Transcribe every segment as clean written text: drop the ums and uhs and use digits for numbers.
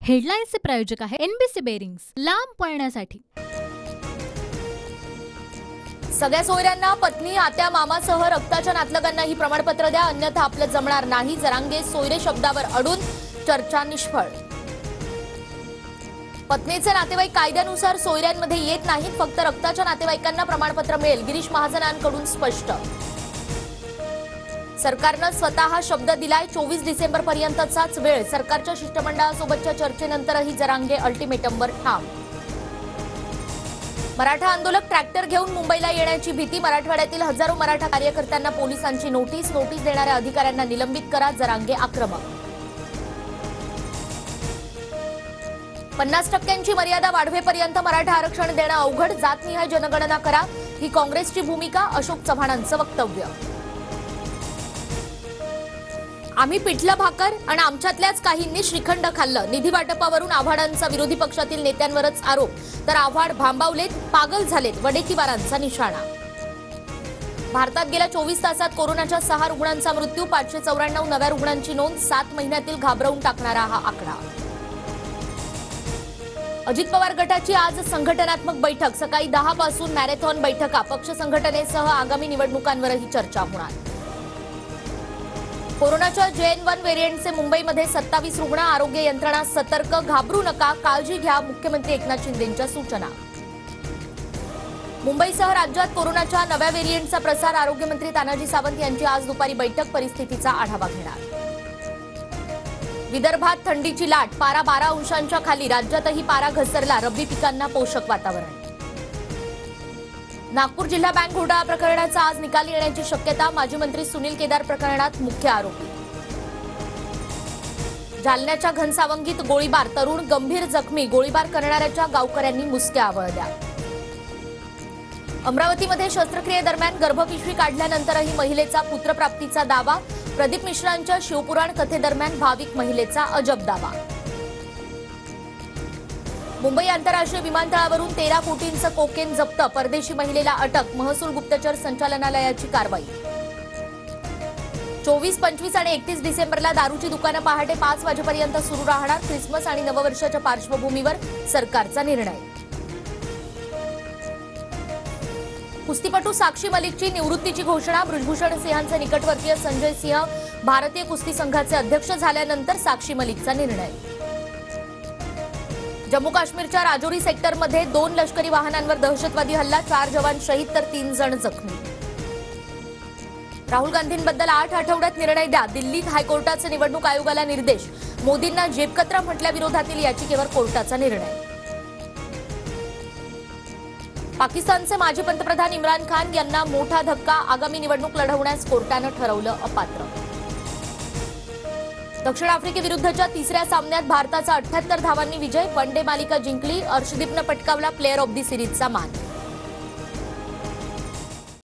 हेडलाईन्सचे प्रायोजक आहे NBC bearings, लांब पळण्यासाठी। सगळ्या सोयऱ्यांना पत्नी, आत्या, मामासह रक्ताच्या नातलगांनाही प्रमाणपत्र द्या, अन्यथा आपलं जमणार नाही। जरांगे सोयरे शब्दावर अडून, चर्चा निष्फळ। पत्नीचे नातेवाईक कायद्यानुसार सोयऱ्यांमध्ये येत नाहीत, फक्त रक्ताच्या नातेवाईकांना प्रमाणपत्र मिळेल, गिरीश महाजनांकडून स्पष्ट। सरकारनं स्वतः शब्द दिलाय, 24 डिसेंबरपर्यंतचाच वेळ। सरकारच्या शिष्टमंडळासोबतच्या चर्चेनंतरही जरांगे अल्टिमेटमवर ठाम। मराठा आंदोलक ट्रॅक्टर घेऊन मुंबईला येण्याची भीती, मराठवाड्यातील हजारो मराठा कार्यकर्त्यांना पोलिसांची नोटीस देणाऱ्या अधिकाऱ्यांना निलंबित करा, जरांगे आक्रमक। 50% मर्यादा वाढवेपर्यंत मराठा आरक्षण देणं अवघड, जातनिहाय जनगणना करा, ही काँग्रेसची भूमिका, अशोक चव्हाणांचं वक्तव्य। आम्ही पिठलं भाकर आणि आमच्यातल्याच काहींनी श्रीखंड खाल्लं, निधी वाटपावरून आव्हाडांचा विरोधी पक्षातील नेत्यांवरच आरोप, तर आव्हाड भांबावलेत, पागल झालेत, वडेट्टीवारांचा निशाणा। भारतात गेल्या 24 तासात कोरोनाच्या 6 रुग्णांचा मृत्यू, 594 नव्या रुग्णांची नोंद, 7 महिन्यातील घाबरवून टाकणारा हा आकडा। अजित पवार गटाची आज संघटनात्मक बैठक, सकाळी 10 पासून मॅरेथॉन बैठका, पक्ष संघटनेसह आगामी निवडणुकांवरही चर्चा होणार। कोरोनाच्या JN1 व्हेरिएंटचे मुंबईमध्ये 27 रुग्ण, आरोग्य यंत्रणा सतर्क, घाबरू नका, काळजी घ्या, मुख्यमंत्री एकनाथ शिंदेंच्या सूचना। मुंबईसह राज्यात कोरोनाच्या नव्या व्हेरिएंटचा प्रसार, आरोग्यमंत्री तानाजी सावंत यांची आज दुपारी बैठक, परिस्थितीचा आढावा घेणार। विदर्भात थंडीची लाट, पारा 12 अंशांच्या खाली, राज्यातही पारा घसरला, रब्बी पिकांना पोषक वातावरण। नागपूर जिल्हा बँक घोटाळा प्रकरणाचा आज निकाल येण्याची शक्यता, माजी मंत्री सुनील केदार प्रकरणात मुख्य आरोपी। जालन्याच्या घनसावंगीत गोळीबार, तरुण गंभीर जखमी, गोळीबार करणाऱ्याच्या गावकऱ्यांनी मुसक्या आवळल्या। अमरावतीमध्ये शस्त्रक्रियेदरम्यान गर्भपिशवी काढल्यानंतरही महिलेचा पुत्रप्राप्तीचा दावा, प्रदीप मिश्रांच्या शिवपुराण कथेदरम्यान भाविक महिलेचा अजब दावा। मुंबई आंतरराष्ट्रीय विमानतळावरून 13 कोटींचं कोकेन जप्त, परदेशी महिलेला अटक, महसूल गुप्तचर संचालनालयाची कारवाई। 24, 25 आणि 31 डिसेंबरला दारूची दुकानं पहाटे 5 वाजेपर्यंत सुरू राहणार, ख्रिसमस आणि नववर्षाच्या पार्श्वभूमीवर सरकारचा निर्णय। कुस्तीपटू साक्षी मलिकची निवृत्तीची घोषणा, बृजभूषण सिंहांचे निकटवर्तीय संजय सिंह भारतीय कुस्ती संघाचे अध्यक्ष झाल्यानंतर साक्षी मलिकचा निर्णय। जम्मू काश्मीरच्या राजौरी सेक्टरमध्ये 2 लष्करी वाहनांवर दहशतवादी हल्ला, 4 जवान शहीद तर 3 जण जखमी। राहुल गांधींबद्दल 8 आठवड्यात निर्णय द्या, दिल्ली हायकोर्टाचे निवडणूक आयोगाला निर्देश, मोदींना जेबकत्रा म्हटल्याविरोधातील याचिकेवर कोर्टाचा निर्णय। पाकिस्तानचे माजी पंतप्रधान इम्रान खान यांना मोठा धक्का, आगामी निवडणूक लढवण्यास कोर्टानं ठरवलं अपात्र। दक्षिण आफ्रिकेविरुद्धच्या 3ऱ्या सामन्यात भारताचा 78 धावांनी विजय, वन डे मालिका जिंकली, अर्शदीपनं पटकावला प्लेअर ऑफ द सिरीजचा मान।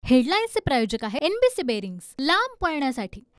हेडलाईन्सचे प्रायोजक आहे एनबीसी बेरिंग्स, लांब पळण्यासाठी।